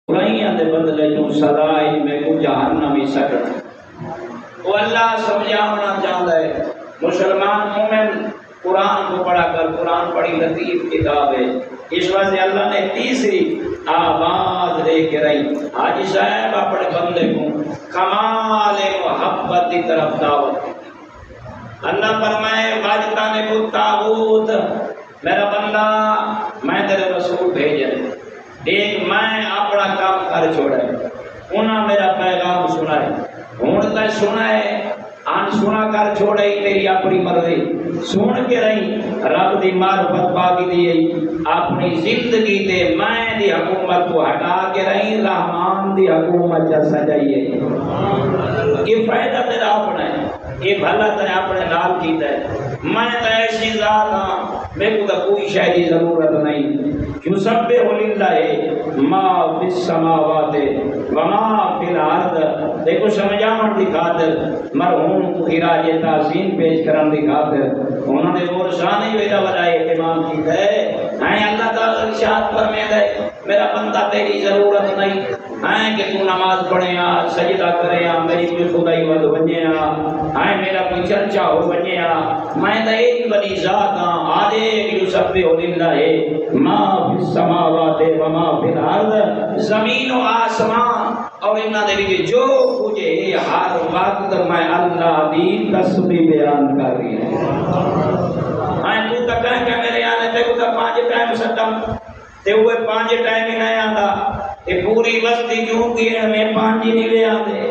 برائیاں دے بدلے جو سزائی میں کو جہنمی سکڑ وہ اللہ سمجھانا چاہتا ہے۔ مسلمان مومن قرآن کو پڑھا کر، قرآن بڑی لطیف کتاب ہے، اس وجہ سے اللہ نے تیسری آواز دے کے رہی حاجی صاحب اپنے بندے کو کمال محبت کی طرف دعوت۔ اللہ فرمائے واجتانے کو تاغوت، میرا بندہ میں تیرے رسول بھیجے، ایک میں اپنا کام کر چھوڑے، انہاں میرا پیغام سنائے، ڈھونڈتا سنائے آن سنا کر چھوڑے تیری اپنی مرضی سن کے رہی رب دی معرفت پاکی دی اپنی زندگی تے میں دی حکومت کو ہٹا کے رہی رحمان دی حکومت جا سجائیے۔ یہ فائدہ تیرا اپنا ہے، یہ بھلا تیرا اپنے نال کیتا ہے۔ میں تو ایسی ذات ہاں میرے کو تو کوئی شے دی ضرورت نہیں۔ یسبح للہ ما فی السماوات وما فی الارض، دیکھو سمجھاون دی خاطر مرحوم کو خراج تحسین پیش کرن دی خاطر انہوں نے وہ شان ویدا بجائے اہتمام کیتا ہے۔ اللہ تعالی ارشاد فرماتا ہے میرا بندہ تیری ضرورت نہیں ہے کہ تو نماز پڑھے سجدہ کرے میری کوئی خدائی ود بنے میرا کوئی چرچا ہو بنے میں تو ایک بڑی ذات ہاں آدھے یسبح للہ ما فی السماوات وما فی الارض، زمین و آسمان اور انہاں دے وچ جو کچھ ہے ہر وقت میں اللہ دی تسبیح بیان کر رہی ہے۔ تو تک کہ میرے آنے تے کو 5 ٹائم ستم تے وہ 5 ٹائم ہی نہیں آندا، یہ پوری بستی کیوں کی میں 5 ہی نہیں لے آندے۔